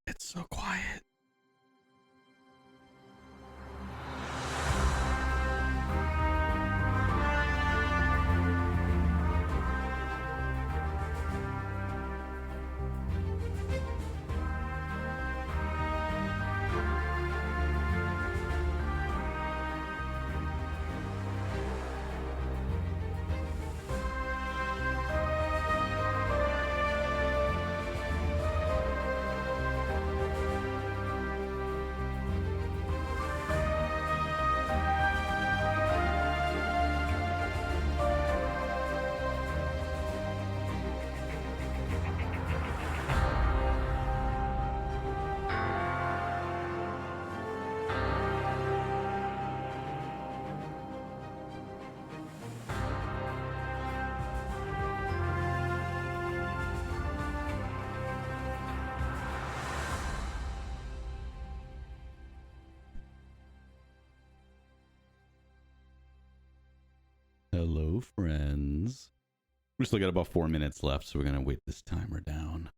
It's so quiet. Hello, friends. We still got about 4 minutes left, so we're going to wait this timer down.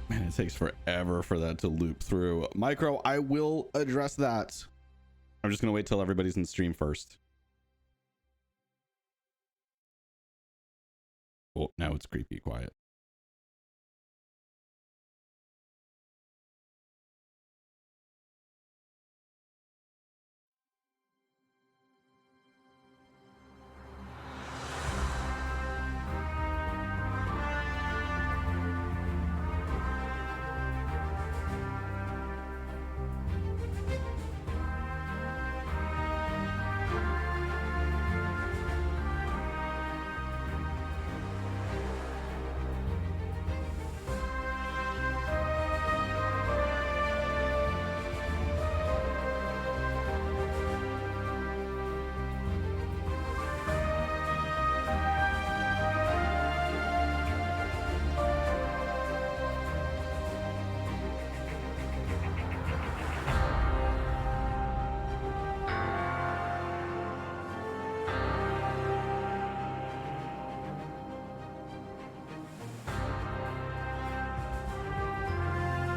Man, it takes forever for that to loop through. Micro, I will address that. I'm just going to wait till everybody's in stream first. Oh, now it's creepy quiet.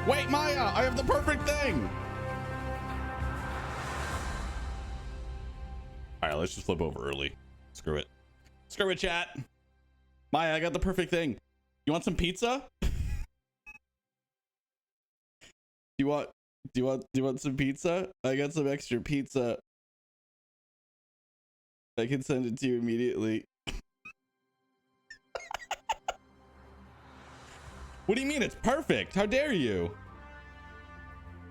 Wait, Maya, I have the perfect thing. All right, let's just flip over early. Screw it. Screw it, chat. Maya, I got the perfect thing. You want some pizza? Do you want some pizza? I got some extra pizza. I can send it to you immediately. What do you mean it's perfect? How dare you?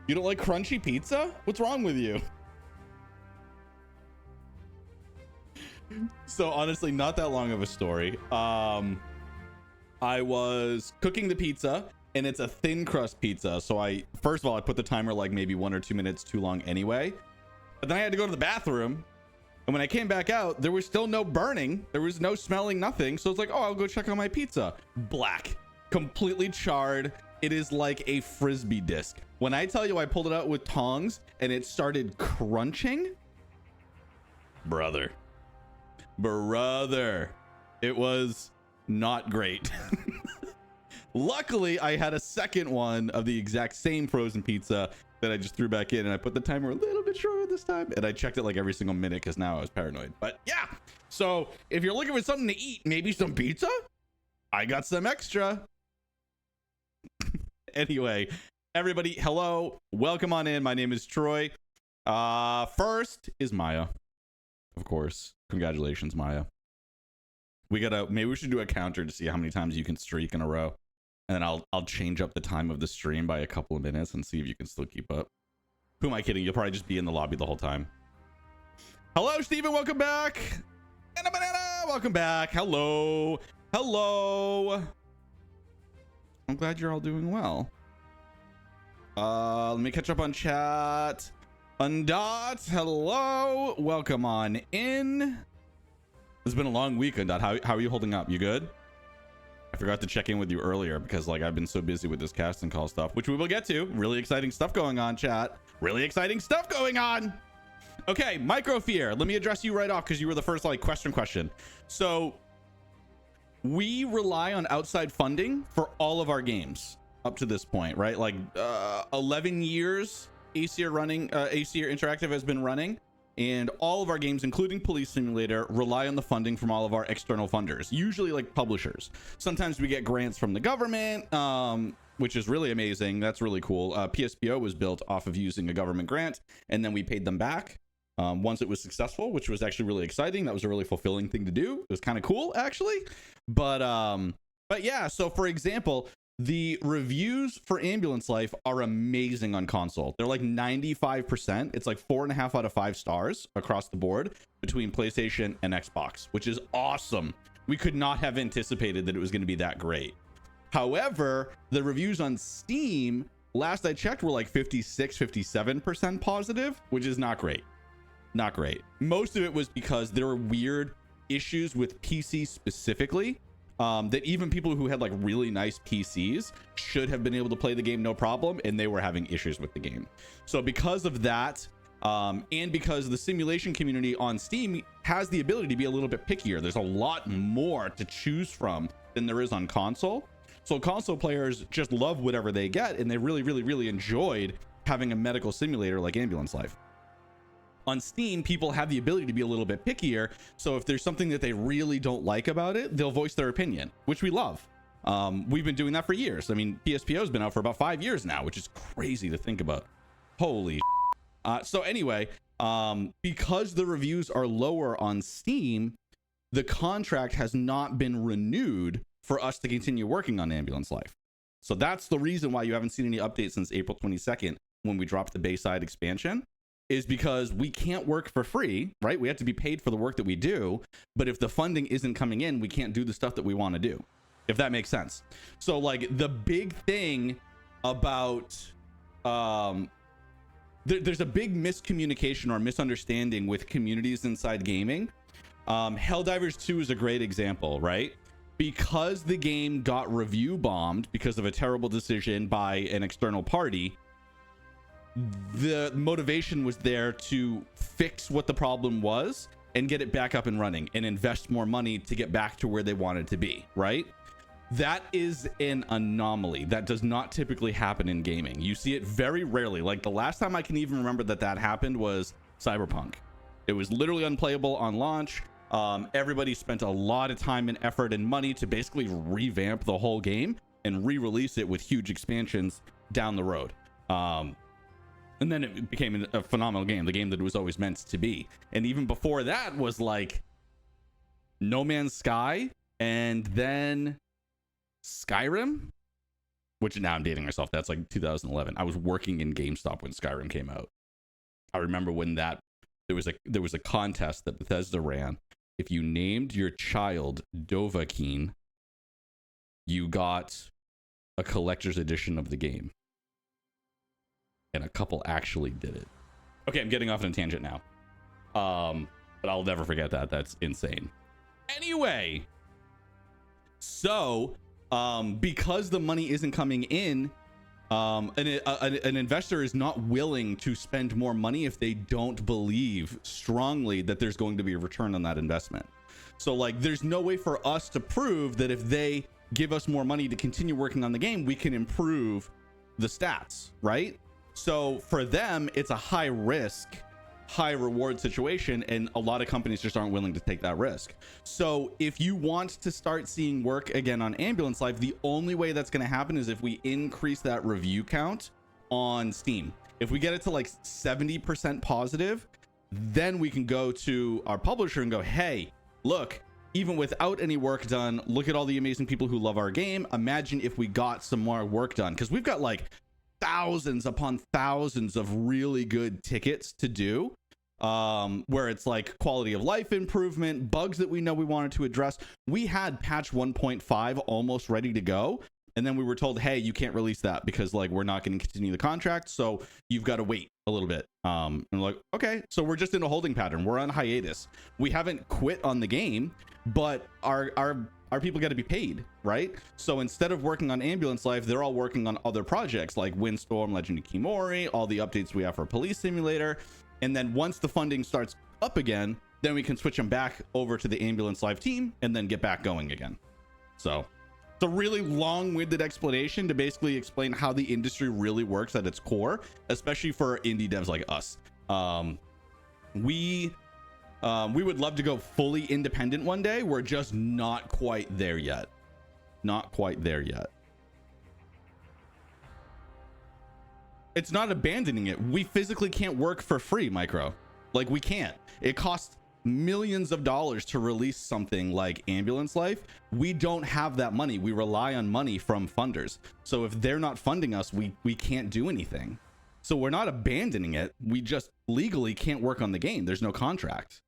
You don't like crunchy pizza? What's wrong with you? So honestly, not that long of a story. I was cooking the pizza and it's a thin crust pizza. So first of all, I put the timer like maybe 1 or 2 minutes too long anyway. But then I had to go to the bathroom. And when I came back out, there was still no burning. There was no smelling, nothing. So it's like, oh, I'll go check on my pizza. Black. Completely charred. It is like a Frisbee disc. When I tell you I pulled it out with tongs and it started crunching, brother, it was not great. Luckily, I had a second one of the exact same frozen pizza that I just threw back in, and I put the timer a little bit shorter this time, and I checked it like every single minute because now I was paranoid. But yeah, So if you're looking for something to eat, maybe some pizza, I got some extra. Anyway, everybody, hello, welcome on in. My name is Troy. First is Maya, of course. Congratulations, Maya. Maybe we should do a counter to see how many times you can streak in a row, and then I'll change up the time of the stream by a couple of minutes and see if you can still keep up. Who am I kidding? You'll probably just be in the lobby the whole time. Hello, Steven, welcome back. And a banana, welcome back. Hello. I'm glad you're all doing well. Let me catch up on chat. Undot, hello, welcome on in. It's been a long week, Undot. How are you holding up? You good? I forgot to check in with you earlier because like I've been so busy with this casting call stuff, which we will get to. Really exciting stuff going on, chat. Really exciting stuff going on. Okay, Microfear, let me address you right off because you were the first like question. So we rely on outside funding for all of our games up to this point, right? Like 11 years ACR Interactive has been running, and all of our games, including Police Simulator, rely on the funding from all of our external funders, usually like publishers. Sometimes we get grants from the government, which is really amazing. That's really cool. PSPO was built off of using a government grant, and then we paid them back once it was successful, which was actually really exciting. That was a really fulfilling thing to do. It was kind of cool, actually. But yeah, so for example, the reviews for Ambulance Life are amazing on console. They're like 95%. It's like 4.5 out of 5 stars across the board between PlayStation and Xbox, which is awesome. We could not have anticipated that it was going to be that great. However, the reviews on Steam, last I checked, were like 56-57% positive, which is not great. Not great. Most of it was because there were weird issues with PC specifically, that even people who had like really nice PCs should have been able to play the game no problem, and they were having issues with the game. So because of that, and because the simulation community on Steam has the ability to be a little bit pickier, there's a lot more to choose from than there is on console. So console players just love whatever they get, and they really enjoyed having a medical simulator like Ambulance Life. On Steam, people have the ability to be a little bit pickier, so if there's something that they really don't like about it, they'll voice their opinion, which we love. We've been doing that for years. I mean, PSPO has been out for about 5 years now, which is crazy to think about. Holy so anyway, because the reviews are lower on Steam, the contract has not been renewed for us to continue working on Ambulance Life. So that's the reason why you haven't seen any updates since April 22nd when we dropped the Bayside expansion, is because we can't work for free, right? We have to be paid for the work that we do, but if the funding isn't coming in, we can't do the stuff that we want to do, if that makes sense. So like the big thing about there's a big miscommunication or misunderstanding with communities inside gaming. Helldivers 2 is a great example, right? Because the game got review bombed because of a terrible decision by an external party, the motivation was there to fix what the problem was and get it back up and running and invest more money to get back to where they wanted to be, right? That is an anomaly. That does not typically happen in gaming. You see it very rarely. Like the last time I can even remember that happened was Cyberpunk. It was literally unplayable on launch. Everybody spent a lot of time and effort and money to basically revamp the whole game and re-release it with huge expansions down the road. And then it became a phenomenal game, the game that it was always meant to be. And even before that was like No Man's Sky, and then Skyrim, which now I'm dating myself. That's like 2011. I was working in GameStop when Skyrim came out. I remember when there was a contest that Bethesda ran. If you named your child Dovahkiin, you got a collector's edition of the game. And a couple actually did it. Okay, I'm getting off on a tangent now. But I'll never forget that. That's insane. Anyway, so because the money isn't coming in, an investor is not willing to spend more money if they don't believe strongly that there's going to be a return on that investment. So like there's no way for us to prove that if they give us more money to continue working on the game, we can improve the stats, right? So for them, it's a high risk high reward situation, and a lot of companies just aren't willing to take that risk. So if you want to start seeing work again on Ambulance Life, the only way that's going to happen is if we increase that review count on Steam. If we get it to like 70% positive, then we can go to our publisher and go, hey, look, even without any work done, look at all the amazing people who love our game. Imagine if we got some more work done, because we've got like thousands upon thousands of really good tickets to do, where it's like quality of life improvement, bugs that we know we wanted to address. We had patch 1.5 almost ready to go, and then we were told, hey, you can't release that because like we're not going to continue the contract, so you've got to wait a little bit. And like, okay, so we're just in a holding pattern. We're on hiatus. We haven't quit on the game, but our people got to be paid, right? So instead of working on Ambulance Life, they're all working on other projects like Windstorm, Legend of Kimori, all the updates we have for Police Simulator. And then once the funding starts up again, then we can switch them back over to the Ambulance Life team and then get back going again. So it's a really long-winded explanation to basically explain how the industry really works at its core, especially for indie devs like us. We would love to go fully independent one day. We're just not quite there yet. Not quite there yet. It's not abandoning it. We physically can't work for free, Micro. Like, we can't. It costs millions of dollars to release something like Ambulance Life. We don't have that money. We rely on money from funders. So if they're not funding us, we can't do anything. So we're not abandoning it. We just legally can't work on the game. There's no contract.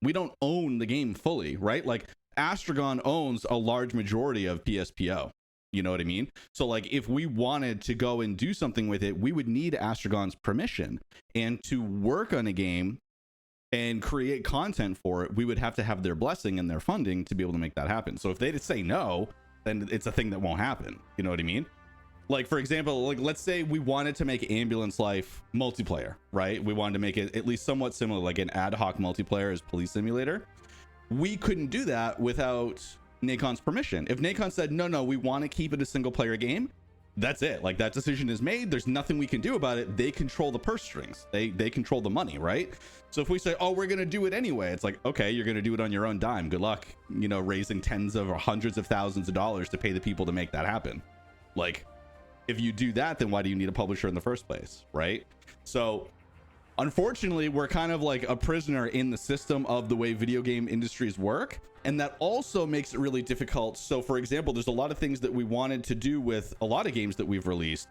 We don't own the game fully, right? Like Astragon owns a large majority of PSPO. You know what I mean? So like if we wanted to go and do something with it, we would need Astragon's permission. And to work on a game and create content for it, we would have to have their blessing and their funding to be able to make that happen. So if they just say no, then it's a thing that won't happen. You know what I mean? Like, for example, like let's say we wanted to make Ambulance Life multiplayer, right? We wanted to make it at least somewhat similar, like an ad hoc multiplayer as Police Simulator. We couldn't do that without Nacon's permission. If Nacon said, no, we want to keep it a single player game, that's it. Like that decision is made. There's nothing we can do about it. They control the purse strings. They control the money, right? So if we say, oh, we're going to do it anyway, it's like, okay, you're going to do it on your own dime. Good luck, you know, raising tens of or hundreds of thousands of dollars to pay the people to make that happen. Like, if you do that, then why do you need a publisher in the first place, right? So unfortunately, we're kind of like a prisoner in the system of the way video game industries work. And that also makes it really difficult. So for example, there's a lot of things that we wanted to do with a lot of games that we've released,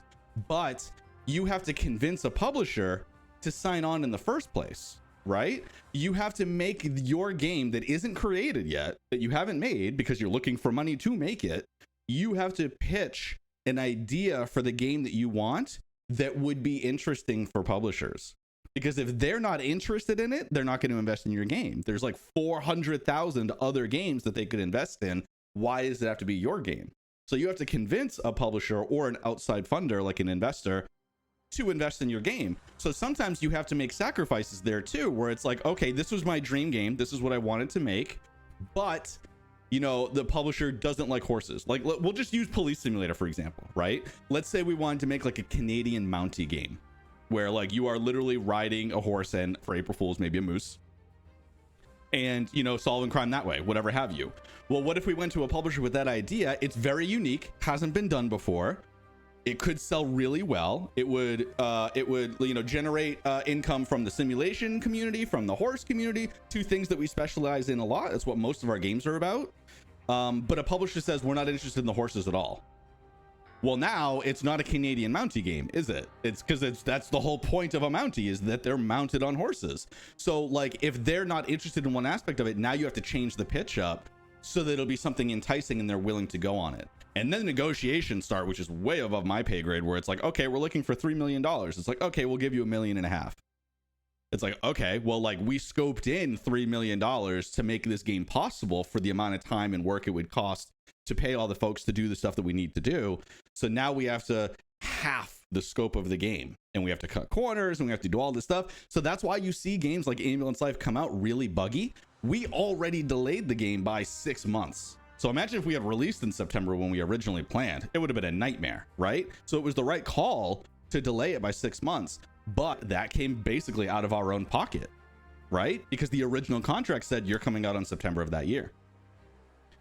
but you have to convince a publisher to sign on in the first place, right? You have to make your game that isn't created yet, that you haven't made because you're looking for money to make it. You have to pitch an idea for the game that you want that would be interesting for publishers. Because if they're not interested in it, they're not going to invest in your game. There's like 400,000 other games that they could invest in. Why does it have to be your game? So you have to convince a publisher or an outside funder, like an investor, to invest in your game. So sometimes you have to make sacrifices there too, where it's like, okay, this was my dream game. This is what I wanted to make. But, you know, the publisher doesn't like horses. Like, we'll just use Police Simulator, for example, right? Let's say we wanted to make like a Canadian Mountie game, where like you are literally riding a horse and for April Fools, maybe a moose, and, you know, solving crime that way, whatever have you. Well, what if we went to a publisher with that idea? It's very unique, hasn't been done before. It could sell really well. It would, you know, generate income from the simulation community, from the horse community, two things that we specialize in a lot. That's what most of our games are about. But a publisher says, we're not interested in the horses at all. Well, now it's not a Canadian Mountie game, is it? It's because that's the whole point of a Mountie, is that they're mounted on horses. So like if they're not interested in one aspect of it, now you have to change the pitch up so that it'll be something enticing and they're willing to go on it. And then negotiations start, which is way above my pay grade, where it's like, okay, we're looking for $3 million. It's like, okay, we'll give you $1.5 million. It's like, okay, well, like we scoped in $3 million to make this game possible for the amount of time and work it would cost to pay all the folks to do the stuff that we need to do. So now we have to half the scope of the game, and we have to cut corners, and we have to do all this stuff. So that's why you see games like Ambulance Life come out really buggy. We already delayed the game by 6 months. So imagine if we had released in September when we originally planned, it would have been a nightmare, right? So it was the right call to delay it by 6 months, but that came basically out of our own pocket, right? Because the original contract said you're coming out on September of that year.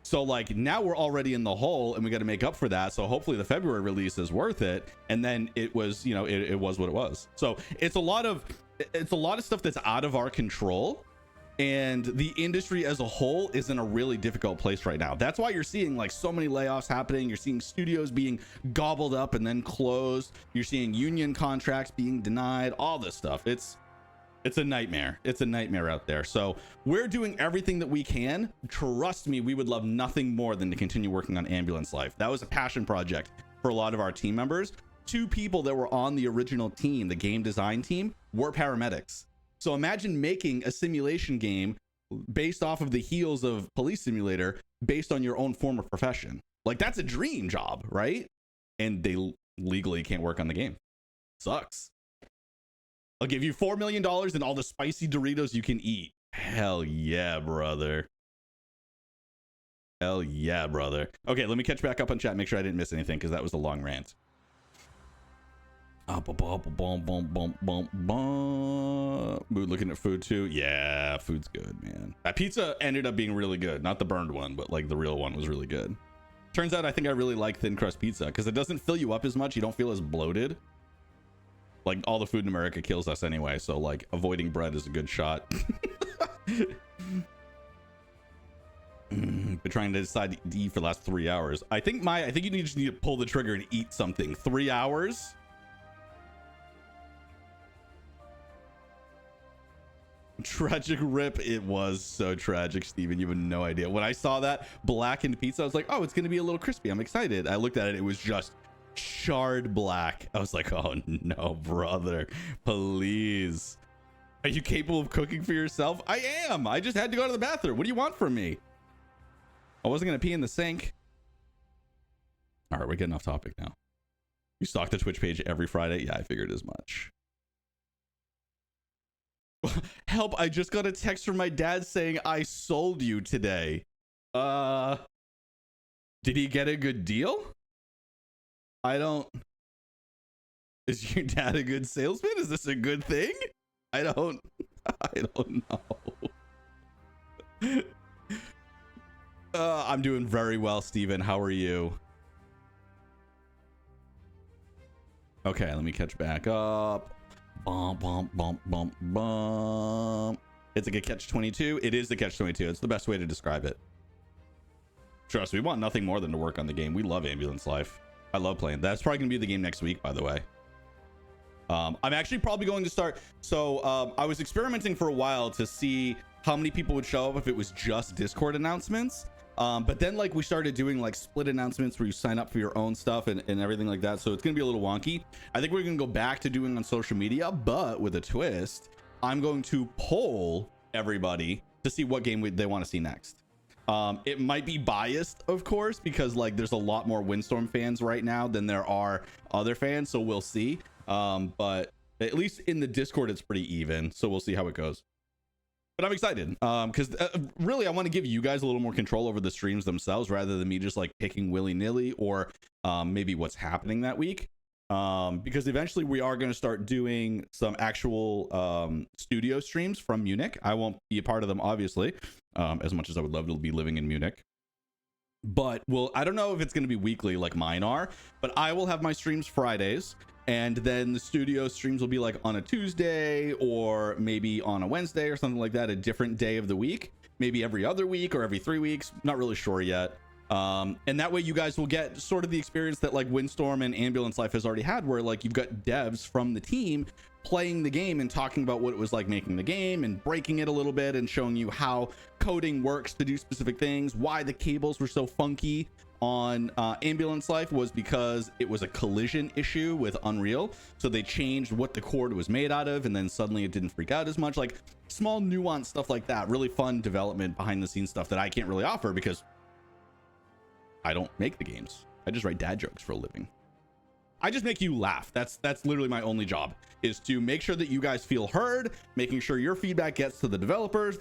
So like now we're already in the hole and we got to make up for that. So hopefully the February release is worth it. And then it was, you know, it was what it was. So it's a lot of stuff that's out of our control, and the industry as a whole is in a really difficult place right now. That's why you're seeing like so many layoffs happening. You're seeing studios being gobbled up and then closed. You're seeing union contracts being denied, all this stuff. It's a nightmare. It's a nightmare out there. So we're doing everything that we can. Trust me, we would love nothing more than to continue working on Ambulance Life. That was a passion project for a lot of our team members. 2 people that were on the original team, the game design team, were paramedics. So imagine making a simulation game based off of the heels of Police Simulator, based on your own former profession. Like, that's a dream job, right? And they legally can't work on the game. Sucks. I'll give you $4 million and all the spicy Doritos you can eat. Hell yeah, brother. Hell yeah, brother. Okay, let me catch back up on chat. Make sure I didn't miss anything, because that was a long rant. Mood looking at food too. Yeah, food's good, man. That pizza ended up being really good. Not the burned one, but like the real one was really good. Turns out I think I really like thin crust pizza because it doesn't fill you up as much. You don't feel as bloated. Like, all the food in America kills us anyway, so like avoiding bread is a good shot. Been trying to decide to eat for the last 3 hours. I think you just need to pull the trigger and eat something. 3 hours. Tragic rip. It was so tragic, Steven. You have no idea. When I saw that blackened pizza, I was like, oh, it's gonna be a little crispy. I'm excited. I looked at it, it was just charred black. I was like, oh no, brother, please. Are you capable of cooking for yourself? I am. I just had to go to the bathroom. What do you want from me? I wasn't gonna pee in the sink. All right, we're getting off topic now. You stalk the Twitch page every Friday? Yeah, I figured as much. Help, I just got a text from my dad saying I sold you today. Did he get a good deal? Is your dad a good salesman? Is this a good thing? I don't know. I'm doing very well, Steven. How are you? Okay, let me catch back up. Bump. It's like a catch-22. It is the catch-22. It's the best way to describe it. Trust me, we want nothing more than to work on the game. We love Ambulance Life. I love playing. That's probably gonna be the game next week, by the way. I'm actually probably going to start. So I was experimenting for a while to see how many people would show up if it was just Discord announcements. But then like we started doing like split announcements where you sign up for your own stuff and everything like that. So it's gonna be a little wonky. I think we're gonna go back to doing on social media, but with a twist. I'm going to poll everybody to see what game they want to see next. It might be biased, of course, because like there's a lot more Windstorm fans right now than there are other fans, so we'll see. But at least in the Discord it's pretty even, so we'll see how it goes. But I'm excited because really I want to give you guys a little more control over the streams themselves rather than me just like picking willy-nilly or maybe what's happening that week. Because eventually we are going to start doing some actual studio streams from Munich. I won't be a part of them, obviously, as much as I would love to be living in Munich. But I don't know if it's going to be weekly like mine are, but I will have my streams Fridays. And then the studio streams will be like on a Tuesday or maybe on a Wednesday or something like that, a different day of the week, maybe every other week or every 3 weeks. Not really sure yet. And that way you guys will get sort of the experience that like Windstorm and Ambulance Life has already had, where like you've got devs from the team playing the game and talking about what it was like making the game and breaking it a little bit and showing you how coding works to do specific things, why the cables were so funky on Ambulance Life was because it was a collision issue with Unreal, so they changed what the cord was made out of and then suddenly it didn't freak out as much. Like small nuanced stuff like that, really fun development behind the scenes stuff that I can't really offer because I don't make the games. I just write dad jokes for a living. I just make you laugh. That's literally my only job, is to make sure that you guys feel heard, making sure your feedback gets to the developers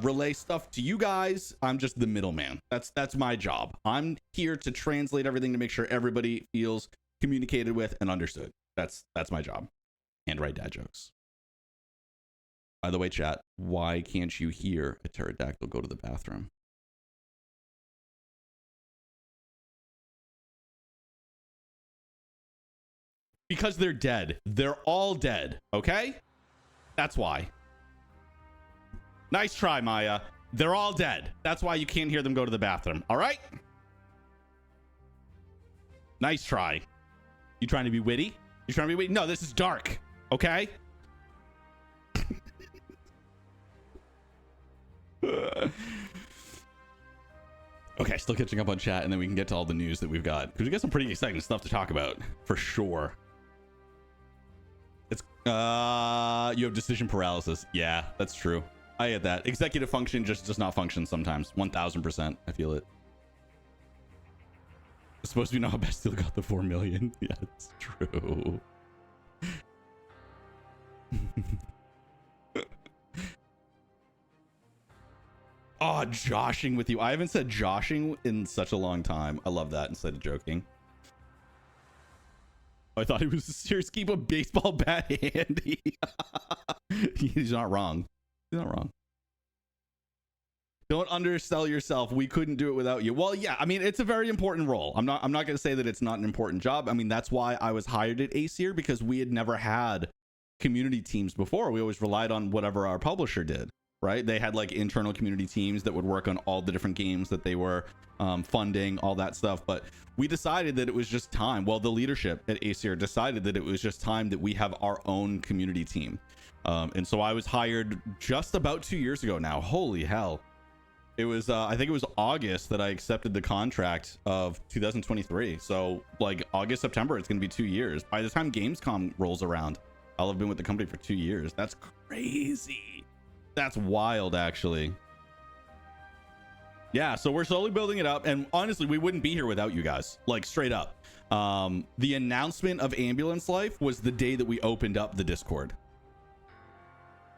relay stuff to you guys. I'm just the middleman. That's my job. I'm here to translate everything to make sure everybody feels communicated with, and understood. That's my job. And write dad jokes. By the way, chat, why can't you hear a pterodactyl go to the bathroom? Because they're dead. They're all dead, okay? That's why. Nice try, Maya. They're all dead. That's why you can't hear them go to the bathroom, all right? Nice try. You trying to be witty? You trying to be witty? No, this is dark, okay? Okay, still catching up on chat, and then we can get to all the news that we've got, because we got some pretty exciting stuff to talk about for sure. It's you have decision paralysis. Yeah, that's true. I get that. Executive function just does not function sometimes. 1000%. I feel it. It's supposed to be not how Bastille got the 4 million. Yeah, it's true. Oh, joshing with you. I haven't said joshing in such a long time. I love that instead of joking. Oh, I thought he was a serious. Keep a baseball bat handy. He's not wrong. He's not wrong. Don't undersell yourself. We couldn't do it without you. Well, yeah, I mean, it's a very important role. I'm not going to say that it's not an important job. I mean, that's why I was hired at Aesir, because we had never had community teams before. We always relied on whatever our publisher did. Right? They had like internal community teams that would work on all the different games that they were funding, all that stuff. But we decided that it was just time. Well, the leadership at Aesir decided that it was just time that we have our own community team. And so I was hired just about 2 years ago now. Holy hell. It was, I think it was August that I accepted the contract of 2023. So like August, September, it's going to be 2 years. By the time Gamescom rolls around, I'll have been with the company for 2 years. That's crazy. That's wild, actually. Yeah, so we're slowly building it up, and honestly, we wouldn't be here without you guys, like straight up. The announcement of Ambulance Life was the day that we opened up the Discord,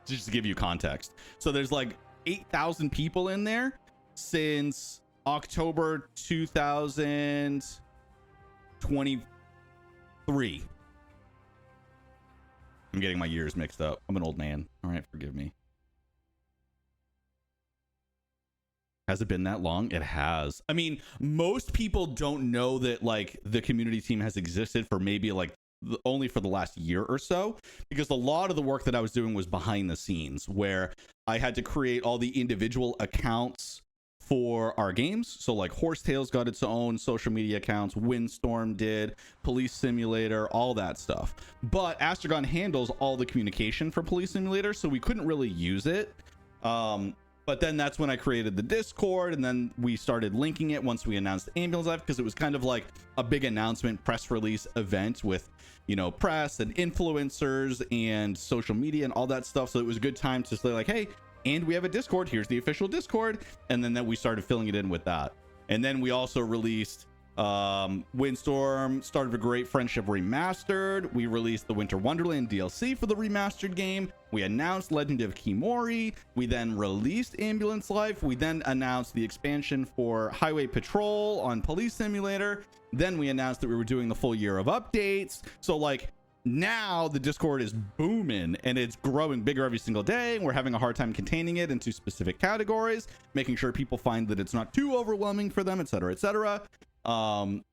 just to give you context. So there's like 8,000 people in there since October 2023. I'm getting my years mixed up. I'm an old man. All right, forgive me. Has it been that long? It has. I mean, most people don't know that like the community team has existed for maybe like only for the last year or so, because a lot of the work that I was doing was behind the scenes, where I had to create all the individual accounts for our games. So like Horsetails got its own social media accounts, Windstorm did, Police Simulator, all that stuff. But Astragon handles all the communication for Police Simulator, so we couldn't really use it. But then that's when I created the Discord, and then we started linking it once we announced Ambulance Life, because it was kind of like a big announcement press release event with, you know, press and influencers and social media and all that stuff. So it was a good time to say like, hey, and we have a Discord. Here's the official Discord. And then we started filling it in with that. And then we also released Windstorm, Start of a Great Friendship Remastered. We released the Winter Wonderland DLC for the remastered game. We announced Legend of Kimori. We then released Ambulance Life. We then announced the expansion for Highway Patrol on Police Simulator. Then we announced that we were doing the full year of updates. So like now the Discord is booming, and it's growing bigger every single day. We're having a hard time containing it into specific categories, making sure people find that it's not too overwhelming for them, etc., etc.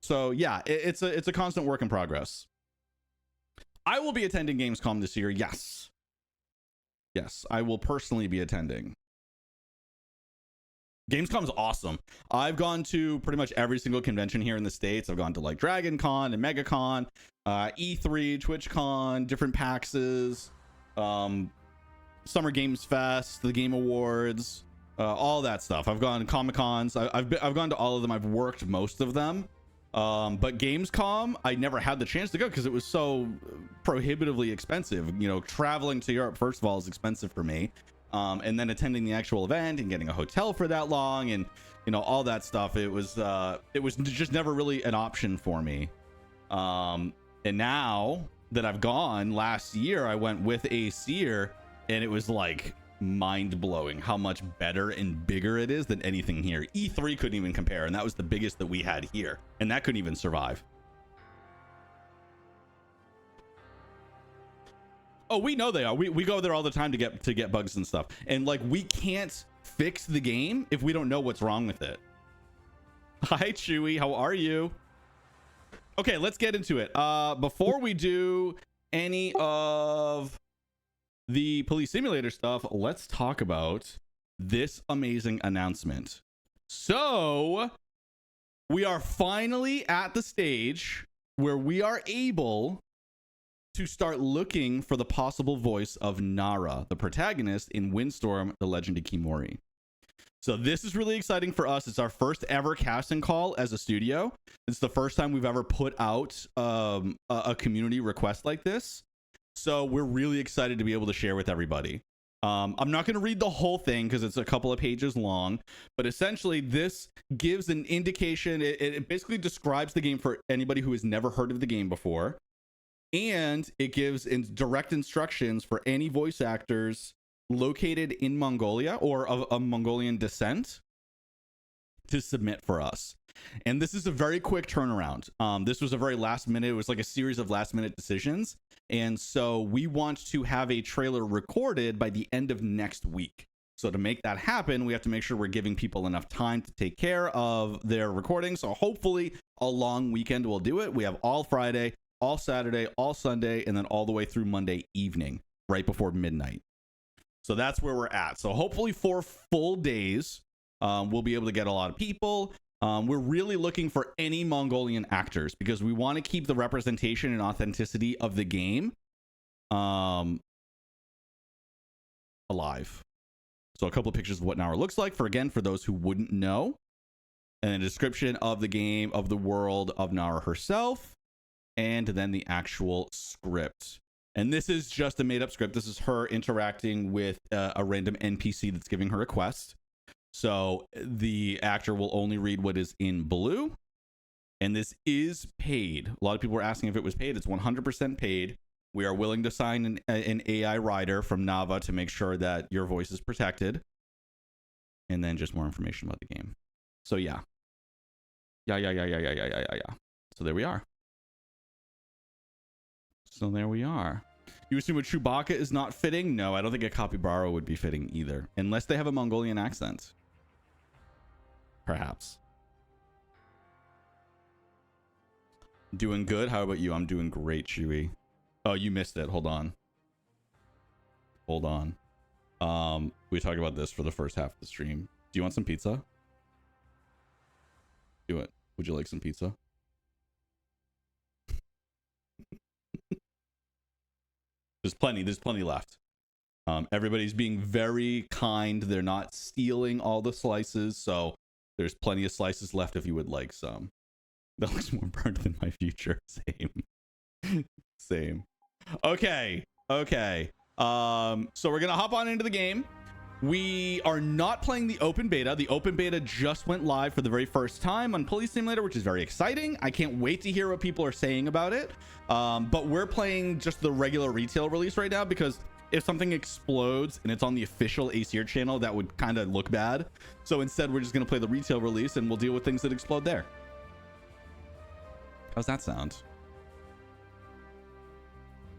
So yeah, it's a constant work in progress. I will be attending Gamescom this year. Yes, I will personally be attending. Gamescom is awesome. I've gone to pretty much every single convention here in the States. I've gone to like Dragon Con and MegaCon, E3, TwitchCon, different PAXs, Summer Games Fest, the Game Awards, all that stuff. I've gone to Comic-Cons. I've gone to all of them. I've worked most of them. But Gamescom, I never had the chance to go because it was so prohibitively expensive. You know, traveling to Europe, first of all, is expensive for me. And then attending the actual event and getting a hotel for that long and, you know, all that stuff. It was just never really an option for me. And now that I've gone, last year I went with Aesir, and it was like mind-blowing how much better and bigger it is than anything here. E3 couldn't even compare, and that was the biggest that we had here, and that couldn't even survive. Oh, we know they are. We go there all the time to get bugs and stuff. And like, we can't fix the game if we don't know what's wrong with it. Hi, Chewy. How are you? Okay, let's get into it. Before we do any of the police simulator stuff, let's talk about this amazing announcement. So we are finally at the stage where we are able to start looking for the possible voice of Nara, the protagonist in Windstorm, The Legend of Kimori. So this is really exciting for us. It's our first ever casting call as a studio. It's the first time we've ever put out a community request like this. So we're really excited to be able to share with everybody. I'm not going to read the whole thing because it's a couple of pages long, but essentially this gives an indication. It basically describes the game for anybody who has never heard of the game before. And it gives direct instructions for any voice actors located in Mongolia or of a Mongolian descent to submit for us. And this is a very quick turnaround. This was a very last minute. It was like a series of last minute decisions. And so we want to have a trailer recorded by the end of next week. So to make that happen, we have to make sure we're giving people enough time to take care of their recording. So hopefully a long weekend will do it. We have all Friday, all Saturday, all Sunday, and then all the way through Monday evening, right before midnight. So that's where we're at. So hopefully 4 full days, we'll be able to get a lot of people. We're really looking for any Mongolian actors because we want to keep the representation and authenticity of the game alive. So a couple of pictures of what Nara looks like for those who wouldn't know, and a description of the game, of the world, of Nara herself, and then the actual script. And this is just a made-up script. This is her interacting with a random NPC that's giving her a quest. So the actor will only read what is in blue. And this is paid. A lot of people were asking if it was paid. It's 100% paid. We are willing to sign an AI writer from Nava to make sure that your voice is protected. And then just more information about the game. So yeah. Yeah. So there we are. So there we are. You assume a Chewbacca is not fitting? No, I don't think a capybara would be fitting either. Unless they have a Mongolian accent. Perhaps. Doing good? How about you? I'm doing great, Chewy. Oh, you missed it. Hold on. We talked about this for the first half of the stream. Do you want some pizza? Do it. Would you like some pizza? There's plenty left. Everybody's being very kind. They're not stealing all the slices, so there's plenty of slices left if you would like some. That looks more burnt than my future. Same. Okay. So we're gonna hop on into the game. We are not playing the open beta. The open beta just went live for the very first time on Police Simulator, which is very exciting. I can't wait to hear what people are saying about it. But we're playing just the regular retail release right now because if something explodes and it's on the official ACR channel, that would kind of look bad. So instead, we're just going to play the retail release and we'll deal with things that explode there. How's that sound?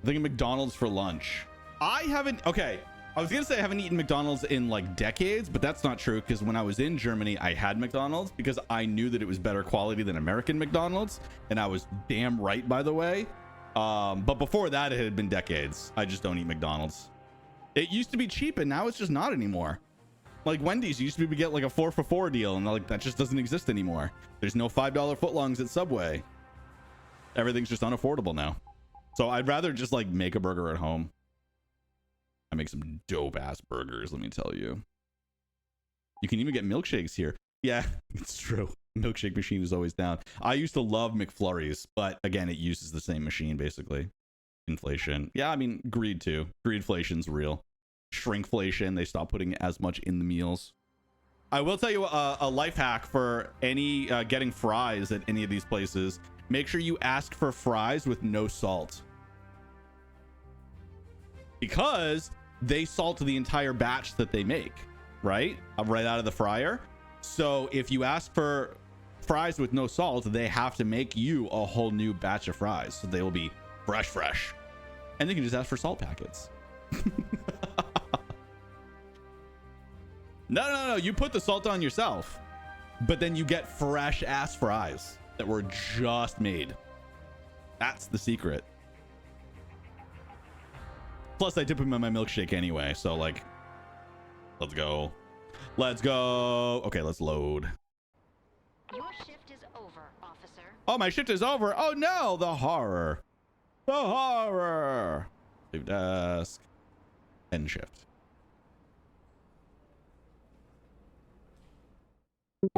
I think McDonald's for lunch. Okay. I was gonna say I haven't eaten McDonald's in like decades, but that's not true because when I was in Germany, I had McDonald's because I knew that it was better quality than American McDonald's, and I was damn right, by the way. But before that, it had been decades. I just don't eat McDonald's. It used to be cheap, and now it's just not anymore. Like Wendy's used to be able to get like a 4 for $4 deal, and like that just doesn't exist anymore. There's no $5 footlongs at Subway. Everything's just unaffordable now. So I'd rather just like make a burger at home. I make some dope ass burgers, let me tell you. You can even get milkshakes here. Yeah, it's true. Milkshake machine is always down. I used to love McFlurries, but again, it uses the same machine basically. Inflation. Yeah, I mean, greed too. Greedflation's real. Shrinkflation. They stopped putting as much in the meals. I will tell you a life hack for any getting fries at any of these places. Make sure you ask for fries with no salt. Because they salt the entire batch that they make, right? Right out of the fryer. So if you ask for fries with no salt, they have to make you a whole new batch of fries. So they will be fresh. and they can just ask for salt packets. No, you put the salt on yourself, but then you get fresh ass fries that were just made. That's the secret. Plus I dip them in my milkshake anyway, so like, let's go. Okay, let's load. Your shift is over, officer. Oh, my shift is over. Oh no, the horror. Leave desk. End shift.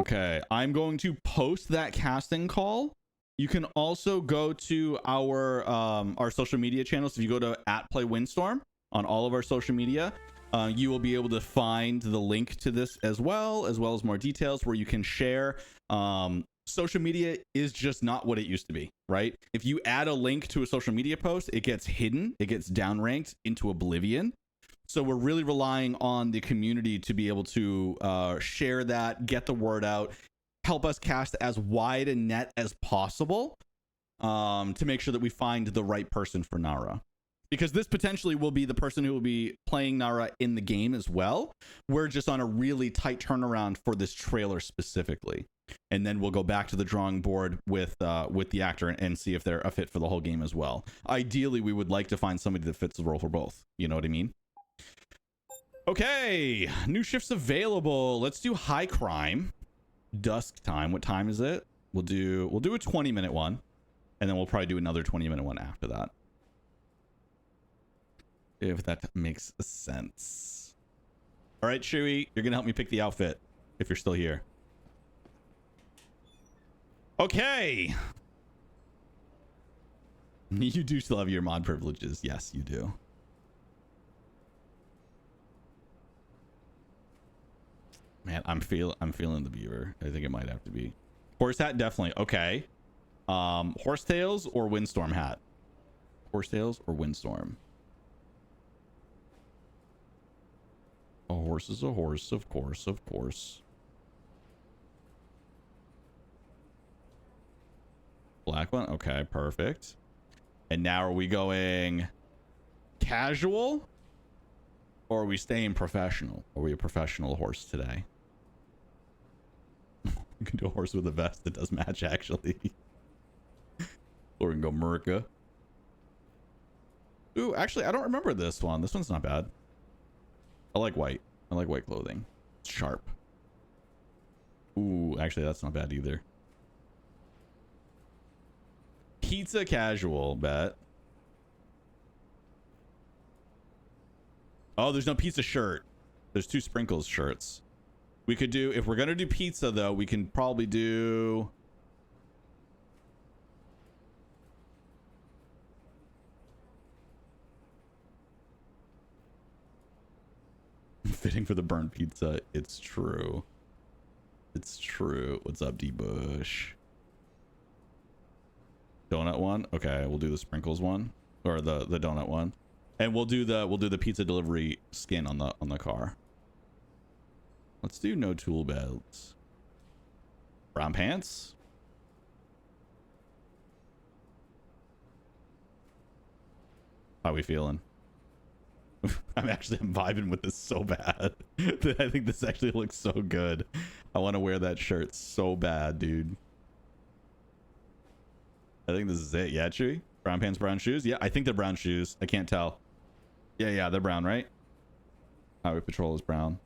Okay, I'm going to post that casting call. You can also go to our social media channels. If you go to @PlayWindstorm on all of our social media, you will be able to find the link to this as well as more details where you can share. Social media is just not what it used to be, right? If you add a link to a social media post, it gets hidden, it gets downranked into oblivion. So we're really relying on the community to be able to share that, get the word out, help us cast as wide a net as possible, to make sure that we find the right person for Nara. Because this potentially will be the person who will be playing Nara in the game as well. We're just on a really tight turnaround for this trailer specifically. And then we'll go back to the drawing board with the actor and see if they're a fit for the whole game as well. Ideally, we would like to find somebody that fits the role for both. You know what I mean? Okay, new shifts available. Let's do high crime. Dusk time. What time is it? We'll do a 20-minute one, and then we'll probably do another 20-minute one after that. If that makes sense. All right, Chewy, you're gonna help me pick the outfit if you're still here. Okay. You do still have your mod privileges. Yes, you do. Man, I'm feeling the beaver. I think it might have to be horse hat. Definitely. Okay. Horsetails or Windstorm hat. Horsetails or Windstorm. A horse is a horse, of course, of course. Black one. Okay, perfect. And now are we going casual, or are we staying professional? Are we a professional horse today? We can do a horse with a vest that does match, actually. Or we can go Merca. Ooh, actually, I don't remember this one. This one's not bad. I like white. I like white clothing. It's sharp. Ooh, actually, that's not bad either. Pizza casual, bet. Oh, there's no pizza shirt. There's 2 sprinkles shirts. We could do, if we're gonna do pizza though, we can probably do fitting for the burnt pizza. It's true. It's true. What's up, D-Bush? Donut one. Okay, we'll do the sprinkles one, or the donut one, and we'll do the pizza delivery skin on the car. Let's do no tool belts. Brown pants. How we feeling? I'm vibing with this so bad. I think this actually looks so good. I want to wear that shirt so bad, dude. I think this is it. Yeah, Chewy? Brown pants, brown shoes? Yeah, I think they're brown shoes. I can't tell. Yeah, they're brown, right? Highway patrol is brown.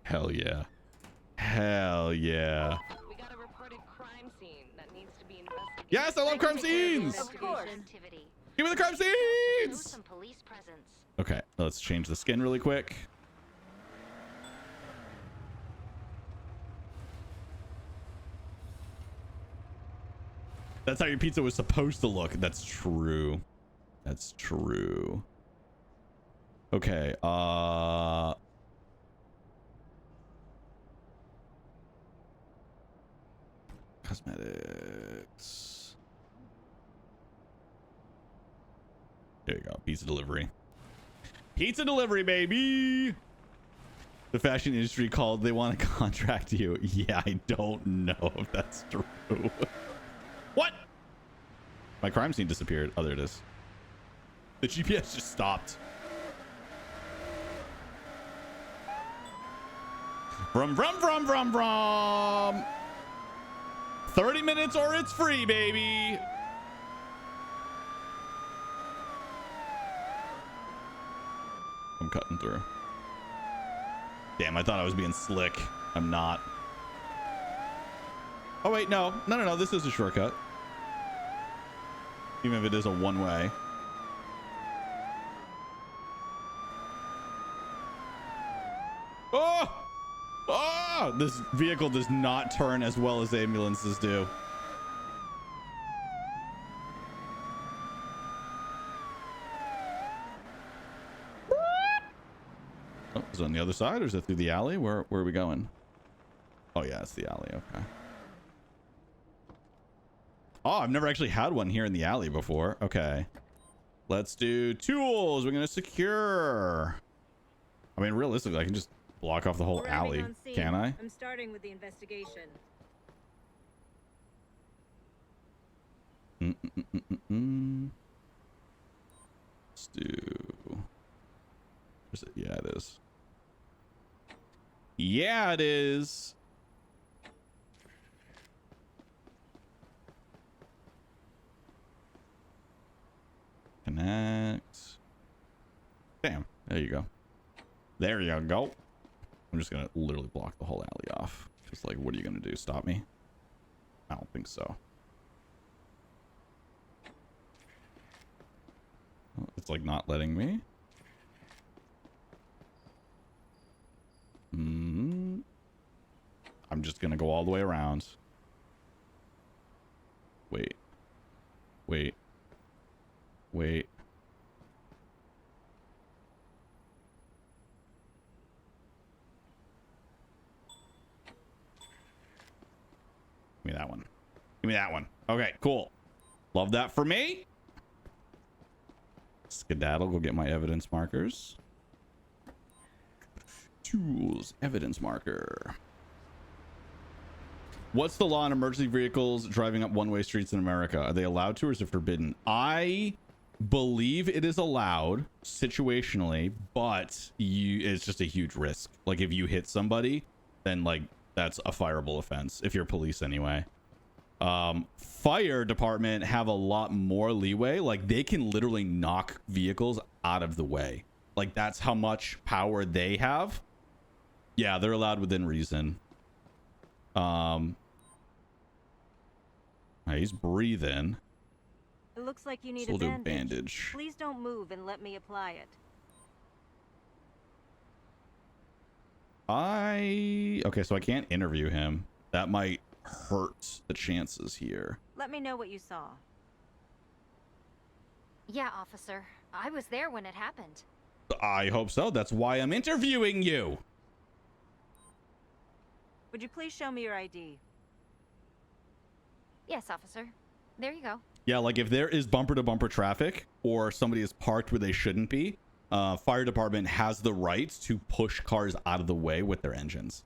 Hell yeah. Hell yeah. We got a reported crime scene that needs to be investigated. Yes, I love crime scenes! Of course. Give me the crime scenes! Some police presence. Okay, let's change the skin really quick. That's how your pizza was supposed to look. That's true. That's true. Okay, cosmetics. There you go. Pizza delivery. Pizza delivery, baby. The fashion industry called. They want to contract you. Yeah, I don't know if that's true. What? My crime scene disappeared. Oh, there it is. The GPS just stopped. Vroom, vroom, vroom, vroom, vroom. 30 minutes or it's free, baby. I'm cutting through. Damn, I thought I was being slick. I'm not. Oh, wait, no. No. This is a shortcut. Even if it is a one-way. Oh! Oh! This vehicle does not turn as well as ambulances do. Oh, is it on the other side or is it through the alley? Where are we going? Oh, yeah, it's the alley. Okay. Oh, I've never actually had one here in the alley before. Okay. Let's do tools. We're going to secure. I mean, realistically, I can just block off the whole alley. Can I? I'm starting with the investigation. Let's do. Is it? Yeah, it is. Yeah, it is. Connect. Damn. There you go. There you go. I'm just gonna literally block the whole alley off. Just like, what are you gonna do? Stop me? I don't think so. Oh, it's like not letting me. I'm just gonna go all the way around. Wait. Wait. Wait. Give me that one. Give me that one. Okay, cool. Love that for me. Skedaddle, go get my evidence markers. Tools, evidence marker. What's the law on emergency vehicles driving up one-way streets in America? Are they allowed to or is it forbidden? I believe it is allowed situationally, but it's just a huge risk. Like if you hit somebody, then like that's a fireable offense if you're police anyway. Fire department have a lot more leeway. Like they can literally knock vehicles out of the way. Like that's how much power they have. Yeah, they're allowed within reason. He's breathing. It looks like you need So a we'll do bandage. bandage. Please don't move and let me apply it. Okay, so I can't interview him. That might hurt the chances here. Let me know what you saw. Yeah, officer. I was there when it happened. I hope so. That's why I'm interviewing you. Would you please show me your ID? Yes, officer. There you go. Yeah, like if there is bumper to bumper traffic or somebody is parked where they shouldn't be, fire department has the right to push cars out of the way with their engines.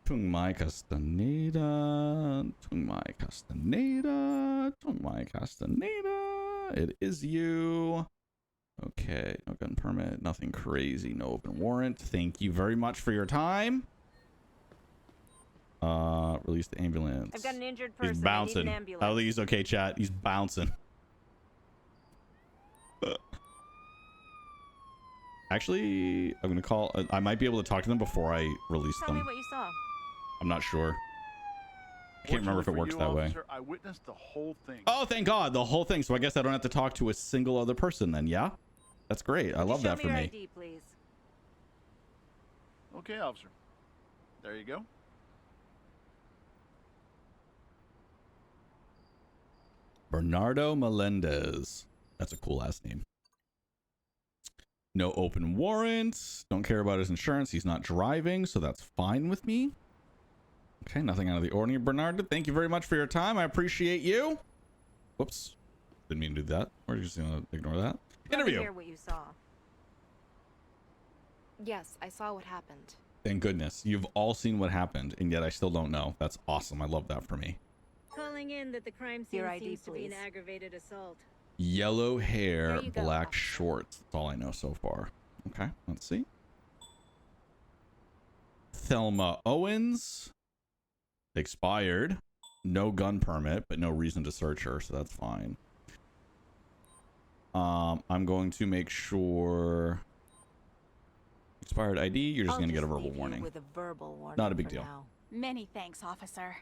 Tung mai castaneda, tung mai castaneda, tung mai castaneda. It is you. Okay, no gun permit, nothing crazy, no open warrant. Thank you very much for your time. Release the ambulance. I've got an injured person. He's bouncing. I need an ambulance. I don't think he's okay, chat. He's bouncing. Actually, I'm gonna call. I might be able to talk to them before I release Tell me them. what you saw. I'm not sure. I can't remember if it works that way. I witnessed the whole thing. Oh, thank God, the whole thing. So I guess I don't have to talk to a single other person then. Yeah, that's great. I love that for Show me me. your ID, please. Okay, officer. There you go. Bernardo Melendez. That's a cool last name. No open warrants. Don't care about his insurance. He's not driving, so that's fine with me. Okay, nothing out of the ordinary. Bernardo, thank you very much for your time. I appreciate you. Whoops. Didn't mean to do that. We're just going to ignore that. Let me Interview. hear what you saw. Yes, I saw what happened. Thank goodness. You've all seen what happened, and yet I still don't know. That's awesome. I love that for me. Calling filling in that the crime scene Your ID, seems to be an please. aggravated assault. Yellow hair, There you go, black officer. shorts. That's all I know so far. Okay, let's see. Thelma Owens. Expired. No gun permit, but no reason to search her, so that's fine. I'm going to make sure. Expired ID. You're just I'll going to get a just verbal leave you warning. with a verbal warning. Not a big for deal. now. Many thanks, officer.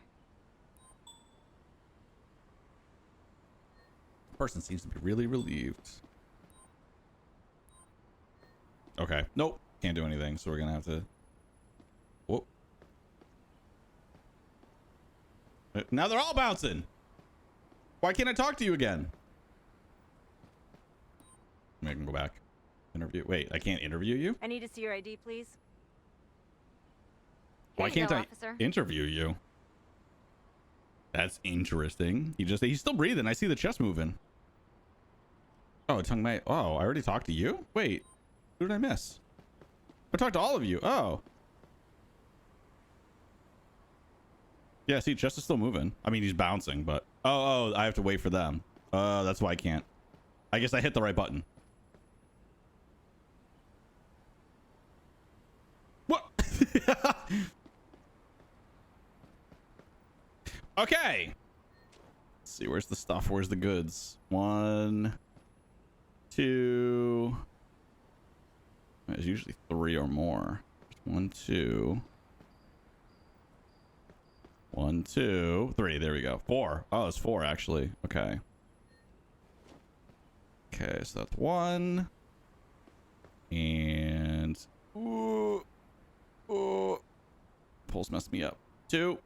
Person seems to be really relieved. Okay. Nope. Can't do anything, so we're going to have to. Whoop. Now they're all bouncing. Why can't I talk to you again? I can go back. Interview. Wait, I can't interview you? I need to see your ID, please. Why Here you can't go, I officer. interview you? That's interesting. He's still breathing. I see the chest moving. Oh, Tung Mei. Oh, I already talked to you? Wait, who did I miss? I talked to all of you. Oh. Yeah, see, chest is still moving. I mean, he's bouncing, but oh, I have to wait for them. That's why I can't. I guess I hit the right button. What? Okay. Let's see, where's the stuff? Where's the goods? 1, 2. There's usually 3 or more. 1, 2. 1, 2, 3. There we go. 4. Oh, it's 4 actually. Okay. Okay, so that's 1. And pulse messed me up. 2.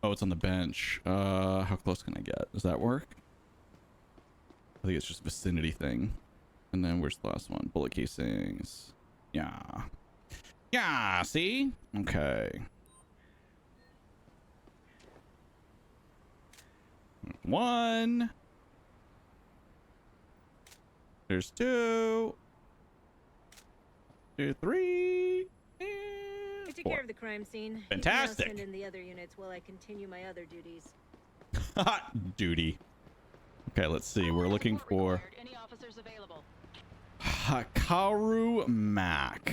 Oh, it's on the bench. How close can I get? Does that work? I think it's just a vicinity thing. And then where's the last one? Bullet casings. Yeah. Yeah, see? Okay. 1. There's 2. 2, 3. I And took 4. care of the crime scene. You Fantastic. can now send in the other units while I continue my other duties. Duty. Okay, let's see. We're looking for Any officers available? Hakaru Mac.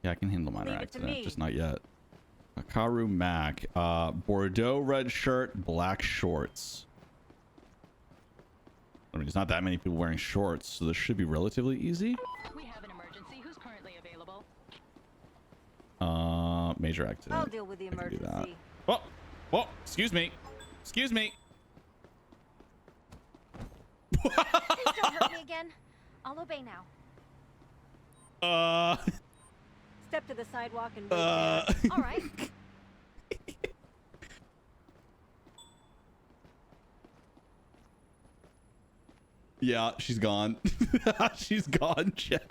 Yeah, I can handle minor Leave it to accident, me. just not yet. Hakaru Mac. Bordeaux red shirt, black shorts. I mean, there's not that many people wearing shorts, so this should be relatively easy. We have an emergency. Who's currently available? Major accident. I'll deal with the I can do that. emergency. Whoa, whoa, excuse me. Excuse me. Please don't hurt me again. I'll obey now. Step to the sidewalk and wait there. All right. Yeah, she's gone. She's gone, chat.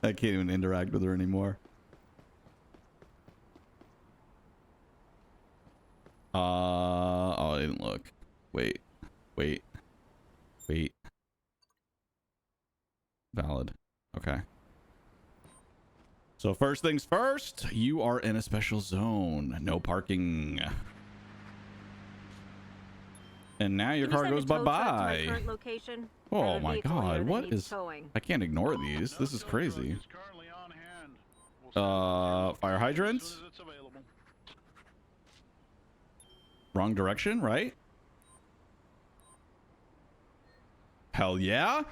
I can't even interact with her anymore. Oh, I didn't look. Wait. Valid. Okay. So first things first, you are in a special zone. No parking. And now your Can you car send a goes tow truck to my bye-bye. current location? I Oh have a my vehicle here god, that what needs is... towing. I can't ignore these. This is crazy. Is currently on hand. We'll send it Fire as hydrants? soon as it's available. Wrong direction, right? Hell yeah.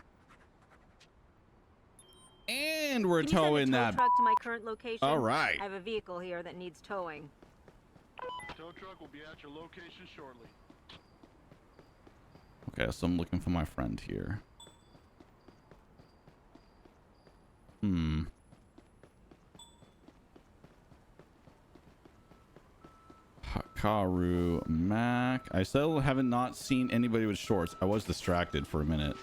And we're Can you send a towing tow that. truck to my current location? All right. I have a vehicle here that needs towing. Tow truck will be at your location shortly. Okay, so I'm looking for my friend here. Hakaru Mac. I still haven't not seen anybody with shorts. I was distracted for a minute.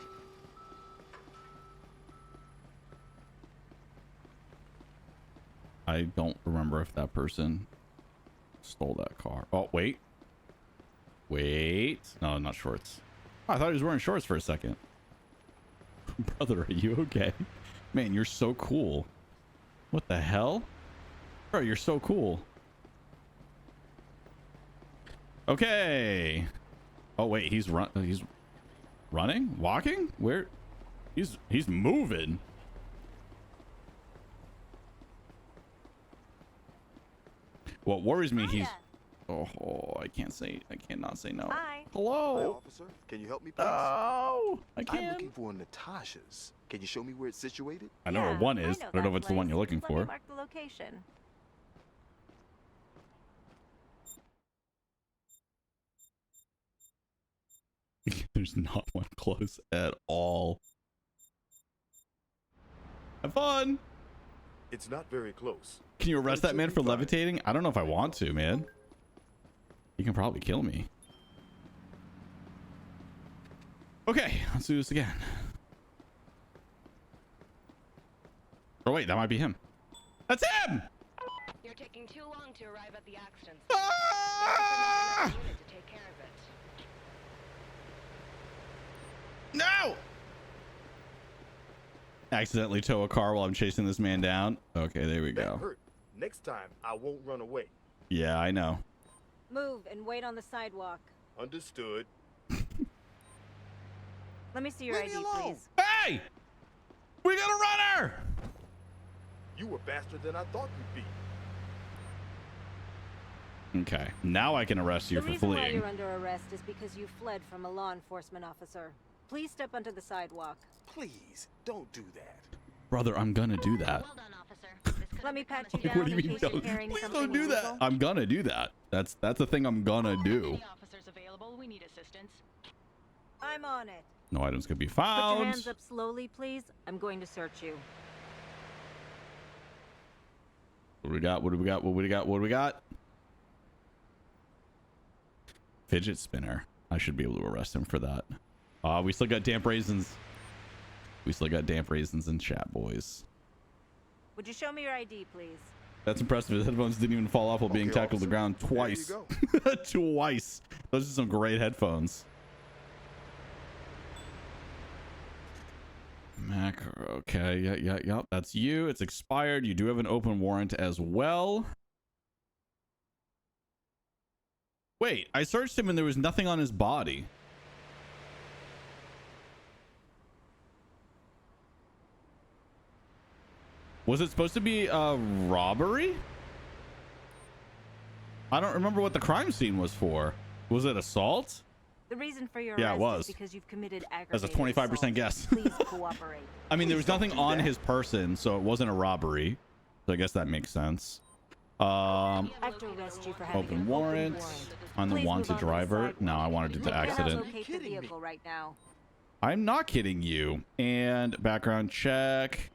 I don't remember if that person stole that car. Oh, wait. No, not shorts. Oh, I thought he was wearing shorts for a second. Brother, are you okay? Man, you're so cool. What the hell? Bro, you're so cool. Okay. Oh wait, he's running, walking. Where? He's moving. What worries me, he's. Oh, I cannot say no. Hi. Hello. Hi, officer. Can you help me, please? Oh, I I'm can. looking for Natasha's. Can you show me where it's situated? I know where one is. I don't know if it's the one you're looking Let me for. mark the location. There's not one close at all. Have fun. It's not very close. Can you arrest that man for levitating? I don't know if I want to, man. He can probably kill me. Okay, let's do this again. Oh wait, that might be him. That's him! You're taking too long to arrive at the accident. Ah! Unit to take care of it. No! Accidentally tow a car while I'm chasing this man down. Okay, there we That go. hurt. Next time, I won't run away. Yeah, I know. Move and wait on the sidewalk. Understood. Let me see your Leave me ID, alone. please. Hey! We got a runner! You were faster than I thought you'd be. Okay, now I can arrest you The for reason why fleeing. you're under arrest is because you fled from a law enforcement officer. Please step onto the sidewalk. Please, don't do that. Brother, I'm gonna do that. Well done, officer. This could Let me have pat you become a down What do you in mean, case you're don't? carrying Please something don't do that. illegal. I'm gonna do that. That's the thing I'm gonna do. Any officers available? We need assistance. I'm on it. No items could be Put your found. hands up slowly, please. I'm going to search you. What do we got? What do we got? What do we got? What do we got? Fidget spinner. I should be able to arrest him for that. We still got damp raisins. We still got damp raisins in chat, boys. Would you show me your ID, please? That's impressive. His headphones didn't even fall off while being Okay, tackled to the officer. ground twice. There you Twice. Those are some great headphones. Macro. Okay. Yeah. That's you. It's expired. You do have an open warrant as well. Wait, I searched him and there was nothing on his body. Was it supposed to be a robbery? I don't remember what the crime scene was for. Was it assault? The reason for your Yeah, it arrest was. is because you've committed That's a aggravated 25% assault. guess. Please cooperate. I mean, there was Please don't nothing do on that. his person, so it wasn't a robbery. So I guess that makes sense. I have to arrest you for having Open an warrant. I'm the Please move wanted on to the driver. sidewalk. No, I wanted to do the You cannot accident. locate the Kidding me. vehicle right now. I'm not kidding you. And background check.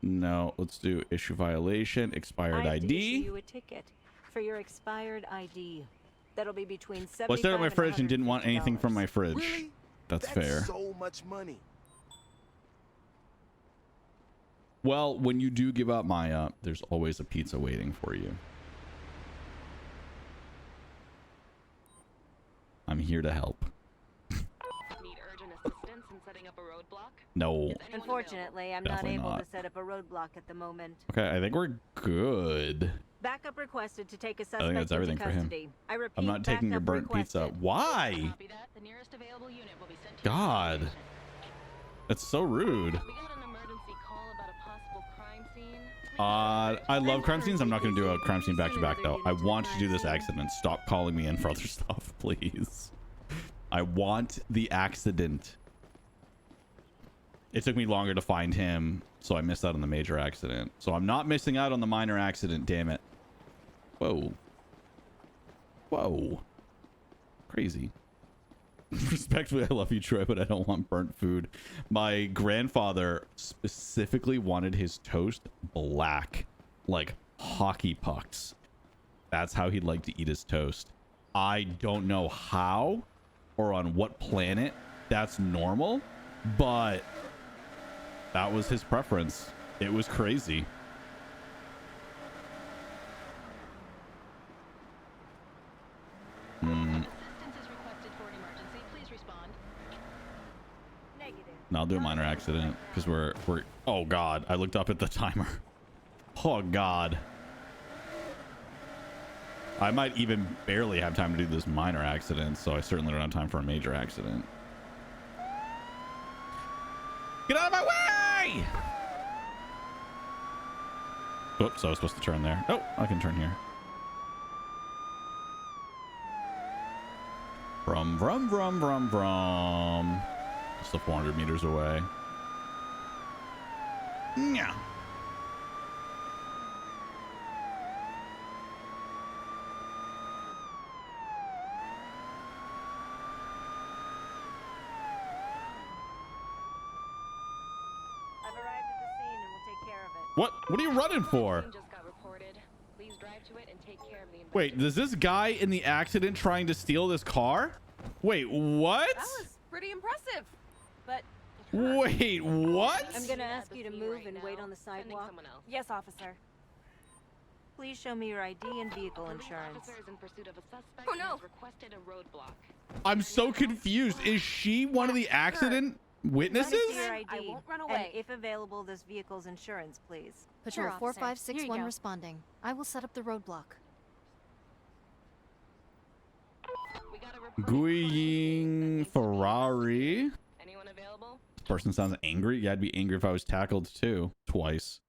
No, let's do issue violation, expired I have to issue ID. you a ticket for your expired ID. That'll be between $75 Well, I stared at my and fridge and didn't want anything from my $150. fridge. Really? That's fair. So much money. Well, when you do give up Maya, there's always a pizza waiting for you. I'm here to help. Need urgent assistance in setting up a roadblock? No. Is anyone Unfortunately, I'm not Definitely able not. to set up a roadblock at the moment. Okay, I think we're good. Backup requested to take a suspect that's everything into for him. custody. I repeat, I'm not taking your backup burnt pizza. requested. Why? Copy that. The nearest available unit will be sent to God. your location. That's so rude. We got an emergency call about a possible crime scene. I love crime scenes. I'm not going to do a crime scene back to back though. I want to do this accident. Stop calling me in for other stuff, please. I want the accident. It took me longer to find him, so I missed out on the major accident. So I'm not missing out on the minor accident, damn it. Whoa. Whoa. Crazy. Respectfully, I love you, Troy, but I don't want burnt food. My grandfather specifically wanted his toast black, like hockey pucks. That's how he'd like to eat his toast. I don't know how or on what planet that's normal, but that was his preference. It was crazy. Assistance is requested for an emergency. Please respond. Negative. No, I'll do a minor accident because we're oh god, I looked up at the timer. Oh god. I might even barely have time to do this minor accident, so I certainly don't have time for a major accident. Get out of my way! Oops, I was supposed to turn there. Oh, I can turn here. Vroom, vroom, vroom, vroom, vroom. Still 400 meters away. Yeah. I've arrived at the scene and will take care of it. What are you running for? Scene just got reported. Please drive to it and take care of the Wait, is this guy in the accident trying to steal this car? Wait, what? That was pretty impressive. But Wait, what? I'm gonna At ask the you to scene move right and now. wait on the Sending sidewalk. someone else. yes, officer. Please show me your ID and vehicle Police insurance. officer is in pursuit of a suspect Oh, and no. has requested a roadblock. I'm so confused. Is she one of the accident witnesses? Let me see your ID. I won't run And away. if available, this vehicle's insurance, please. Patrol Sure, officer. Here you 4561 go. responding. I will set up the roadblock. We got a report. Guiying Ferrari. Anyone available? This person sounds angry. Yeah, I'd be angry if I was tackled too. Twice.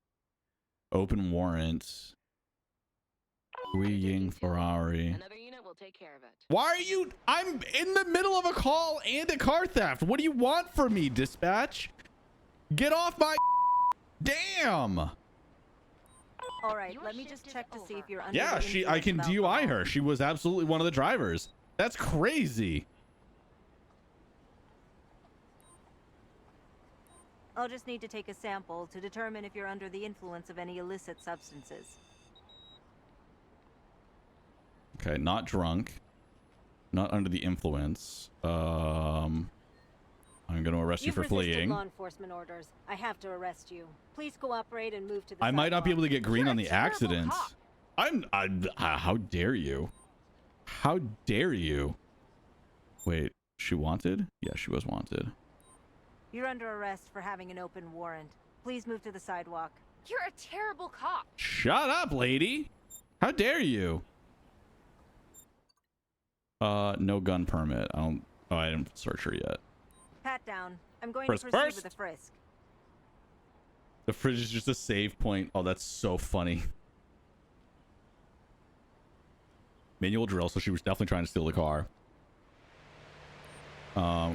Open warrant. Guiying Ferrari. Another unit will take care of it. Why are you? I'm in the middle of a call and a car theft. What do you want from me, dispatch? Get off my damn. All right, Your let me shift just is check to see if over. you're under Yeah, the I can influence of DUI alcohol. her. She was absolutely one of the drivers. That's crazy. I'll just need to take a sample to determine if you're under the influence of any illicit substances. Okay, not drunk. Not under the influence. I'm going to arrest you You've for resisted fleeing. law enforcement orders. I have to arrest you. Please cooperate and move to the I might not be able to get green You're on a the terrible accident. cop. How dare you? How dare you? Wait, she wanted? Yeah, she was wanted. You're under arrest for having an open warrant. Please move to the sidewalk. You're a terrible cop. Shut up, lady. How dare you? No gun permit. I didn't search her yet. Pat down. I'm going Press to proceed first. with a frisk. The fridge is just a save point. Oh, that's so funny. Manual drill, so she was definitely trying to steal the car.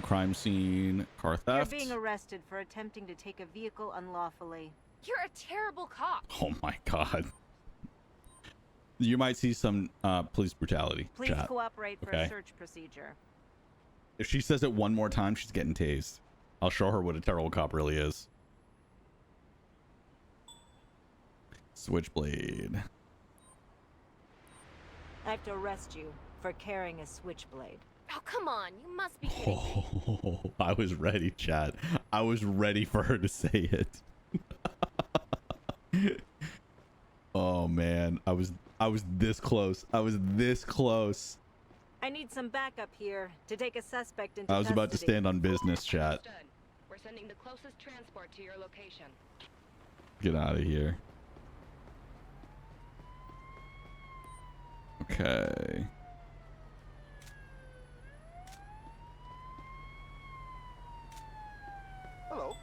Crime scene, car theft. You're being arrested for attempting to take a vehicle unlawfully. You're a terrible cop. Oh my god. You might see some police brutality. Please Chat. cooperate for Okay. a search procedure. If she says it one more time, she's getting tased. I'll show her what a terrible cop really is. Switchblade. I have to arrest you for carrying a switchblade. Oh, come on. You must be kidding me. Oh, I was ready, chat. I was ready for her to say it. Oh man, I was this close. I was this close. I need some backup here to take a suspect into I was about to custody. stand on business, chat. Understood. We're sending the closest transport to your location. Get out of here. Okay. Hello.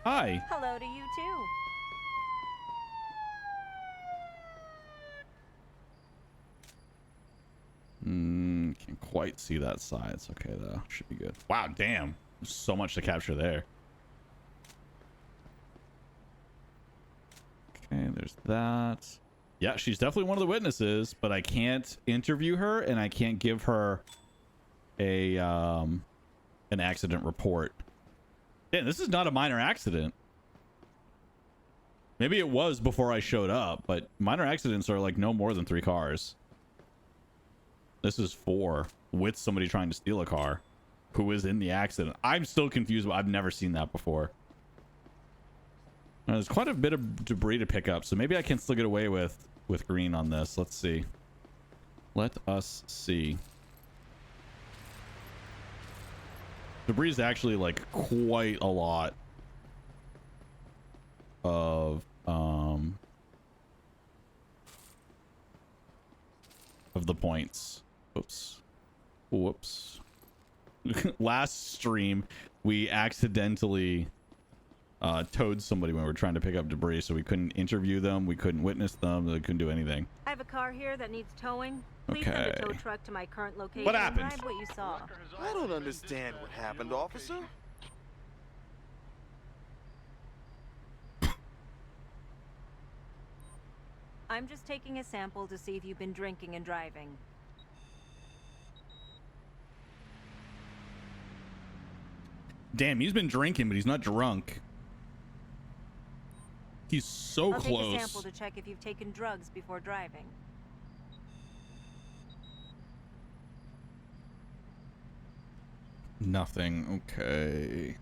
Hi. Hello to you too. Can't quite see that side. It's okay though. Should be good. Wow, damn. There's so much to capture there. Okay, there's that. Yeah, she's definitely one of the witnesses, but I can't interview her and I can't give her a an accident report. Damn, this is not a minor accident. Maybe it was before I showed up, but minor accidents are like no more than 3 cars. This is 4 with somebody trying to steal a car who is in the accident. I'm still confused. I've never seen that before. Now, there's quite a bit of debris to pick up, so maybe I can still get away with green on this. Let's see. Let us see. Debris is actually like quite a lot of of the points. Whoops. Whoops. Last stream, we accidentally towed somebody when we were trying to pick up debris, so we couldn't interview them, we couldn't witness them, they couldn't do anything. I have a car here that needs towing. Please send a tow Okay. truck to my current location. What and happened? drive what you saw. I don't understand what happened, officer. I'm just taking a sample to see if you've been drinking and driving. Damn, he's been drinking, but he's not drunk. He's so I'll close. take a sample to check if you've taken drugs before driving. Nothing. Okay.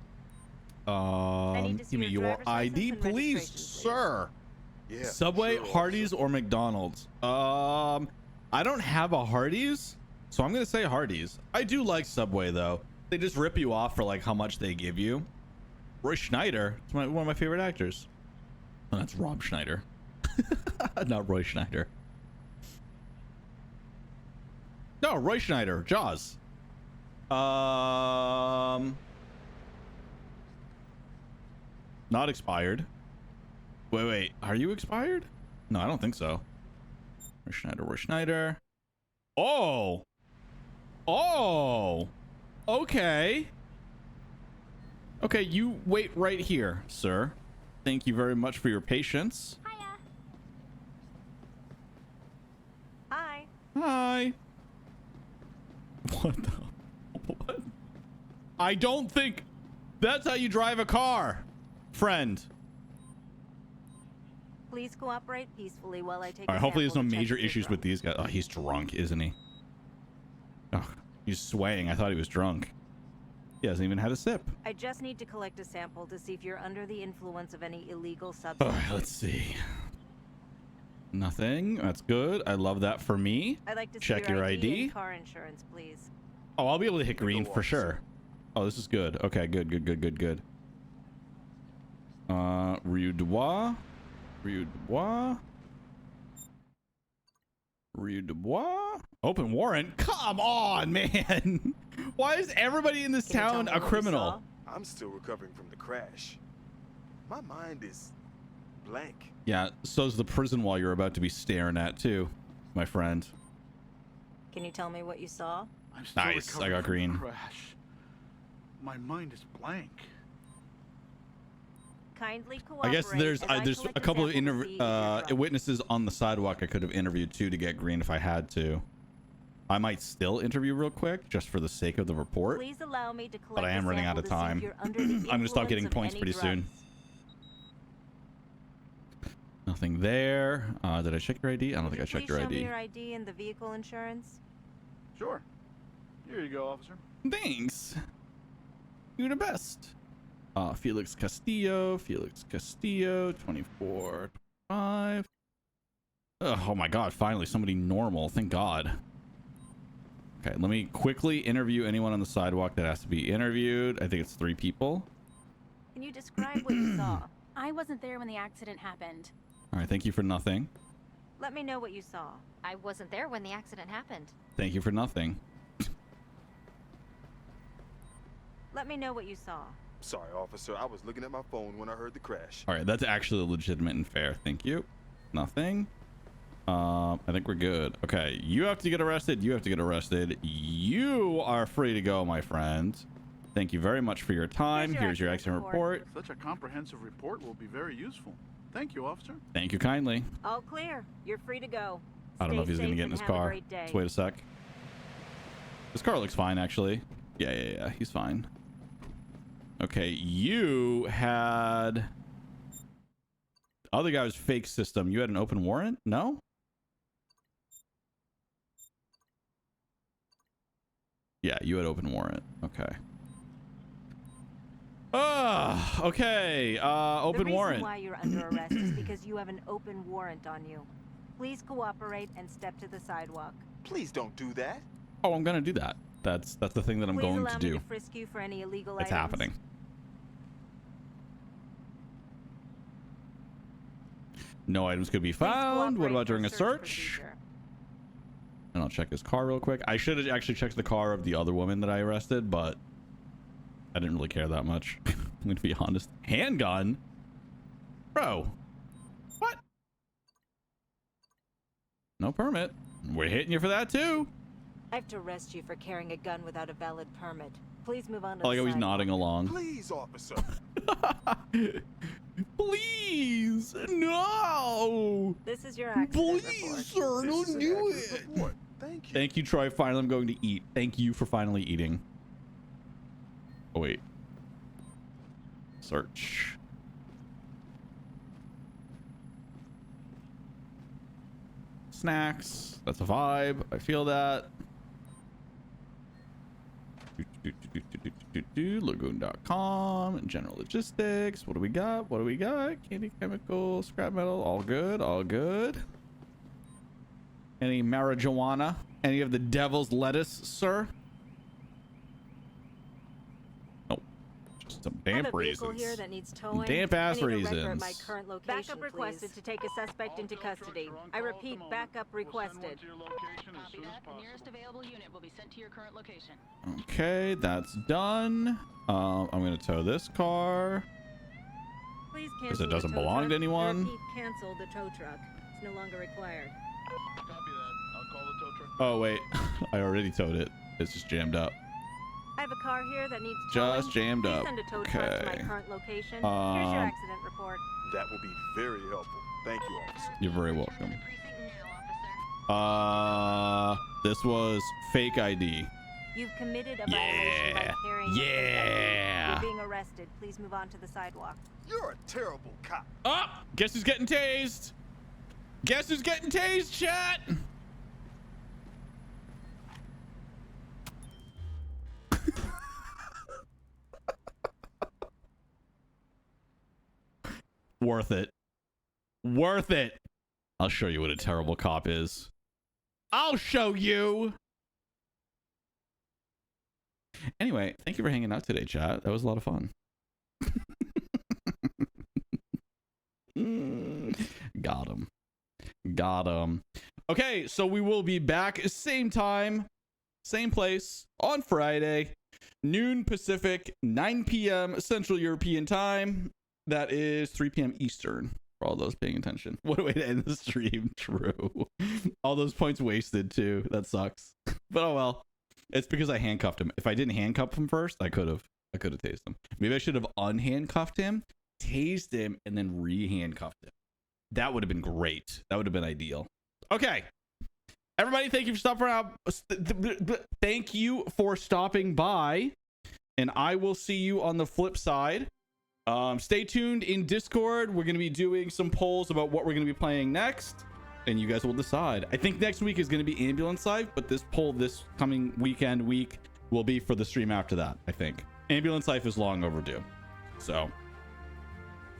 need to see Give me your your driver's ID, license and please, registration, please. sir. Yeah. Subway, sure, Hardee's, or McDonald's? I don't have a Hardee's, so I'm gonna say Hardee's. I do like Subway though. They just rip you off for like how much they give you. Roy Schneider, it's one of my favorite actors. Oh, that's Rob Schneider, not Roy Schneider. No, Roy Schneider, Jaws. Not expired. Wait, are you expired? No, I don't think so. Roy Schneider. Oh, okay, you wait right here, sir. Thank you very much for your patience. Hiya. Hi. Hi. What the what? I don't think that's how you drive a car, friend. Please cooperate peacefully while I take. All right, hopefully there's no a sample to check major if you're issues with drunk. these guys. Oh, he's drunk, isn't he? Oh, he's swaying. I thought he was drunk. He hasn't even had a sip. I just need to collect a sample to see if you're under the influence of any illegal All substance. right, let's see. Nothing. That's good. I love that for me. I'd like to see Check your ID. and car insurance, please. Oh, I'll be able to hit green Go for officer. sure. Oh, this is good. Okay, good. Rue Dubois. Open warrant? Come on, man. Why is everybody in this Can you tell town me a what you criminal? saw? I'm still recovering from the crash. My mind is blank. Yeah, so's the prison wall you're about to be staring at too, my friend. Can you tell me what you saw? I'm still Nice, I recovering got from the green. Crash. My mind is blank. Kindly I cooperate. guess there's as I there's collect a couple of sample to see if you're drunk. witnesses on the sidewalk I could have interviewed too to get green if I had to. I might still interview real quick just for the sake of the report. Please allow me to collect I am a running out sample of to see if time. you're under the I'm gonna stop influence getting of points any pretty soon. drugs. Nothing there. Did I check your ID? I don't Would think I you checked please your show me ID. your ID and the vehicle insurance. Sure. Here you go, officer. Thanks. You're the best. Felix Castillo, 24, 5. Oh my God, finally somebody normal. Thank God. Okay, let me quickly interview anyone on the sidewalk that has to be interviewed. I think it's 3 people. Can you describe what you saw? I wasn't there when the accident happened. All right, thank you for nothing. Let me know what you saw. I wasn't there when the accident happened. Thank you for nothing. Let me know what you saw. Sorry, officer. I was looking at my phone when I heard the crash. All right, that's actually legitimate and fair. Thank you. Nothing. I think we're good. Okay, you have to get arrested. You have to get arrested. You are free to go, my friend. Thank you very much for your time. Here's your accident report. Such a comprehensive report will be very useful. Thank you, officer. Thank you kindly. All clear. You're free to go. I don't know if Stay he's gonna safe get in and his have a car. great day. Let's wait a sec. This car looks fine, actually. Yeah, he's fine. Okay, you had... Other guy was fake system. You had an open warrant? No? Yeah, you had open warrant. Okay. Okay. Open the warrant. reason why you're under arrest is because you have an open warrant on you. Please cooperate and step to the sidewalk. Please don't do that. Oh, I'm gonna do that. That's the thing that I'm Please going allow to me do. to frisk you for any illegal It's items. happening. No items could be Please found. What cooperate about for during a search? procedure. And I'll check his car real quick. I should have actually checked the car of the other woman that I arrested, but I didn't really care that much. I'm gonna be honest. Handgun? Bro. What? No permit. We're hitting you for that too. I have to arrest you for carrying a gun without a valid permit. Please move on to I like the how he's sidewalk. nodding along. Please, officer. Please, no. This is your accident Please, report. sir, This don't is an do accurate it. report. Thank you. Thank you, Troy. Finally, I'm going to eat. Thank you for finally eating. Oh, wait. Search. Snacks. That's a vibe. I feel that. Lagoon.com. General logistics. What do we got? What do we got? Candy, chemical, scrap metal. All good. All good. Any marijuana? Any of the devil's lettuce, sir? Nope. Just some I have damp a vehicle raisins. here that needs towing. Damp-ass I need a record at raisins. my current location, backup requested to take a suspect into custody. I repeat, backup requested. Copy that. The nearest available unit will be sent to your current location. Okay, that's done. I'm gonna tow this car. Please Because cancel it doesn't the tow belong to truck. anyone. Repeat, cancel the tow truck. It's no longer required. Copy that. I'll call the tow truck. Oh wait, I already towed it. It's just jammed up. I have a car here that needs Just towing. jammed Please up. send a tow truck to my Okay. current location. Here's your accident report. That will be very helpful. Thank you, officer. You're very Enter welcome. the precinct now, officer. This was fake ID. You've committed a violation by Yeah. carrying a Yeah. You're being arrested. Please move on to the sidewalk. You're a terrible cop. Oh, guess who's getting tased? Guess who's getting tased, chat? Worth it. Worth it. I'll show you what a terrible cop is. I'll show you. Anyway, thank you for hanging out today, chat. That was a lot of fun. Got him. Got him. Okay, so we will be back same time, same place on Friday, noon Pacific, 9 p.m. Central European time. That is 3 p.m. Eastern for all those paying attention. What a way to end the stream. True. All those points wasted too. That sucks. But oh well. It's because I handcuffed him. If I didn't handcuff him first, I could have tased him. Maybe I should have unhandcuffed him, tased him, and then re-handcuffed him. That would have been great. That would have been ideal. Okay. Everybody, thank you for stopping out. Thank you for stopping by. And I will see you on the flip side. Stay tuned in Discord. We're going to be doing some polls about what we're going to be playing next. And you guys will decide. I think next week is going to be Ambulance Life, but this poll this coming week will be for the stream after that, I think. Ambulance Life is long overdue. So,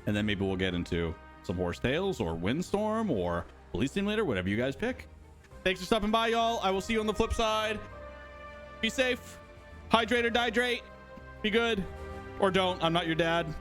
and then maybe we'll get into some Horse Tales or Windstorm or Police Simulator, whatever you guys pick. Thanks for stopping by, y'all. I will see you on the flip side. Be safe. Hydrate or dihydrate. Be good. Or don't. I'm not your dad.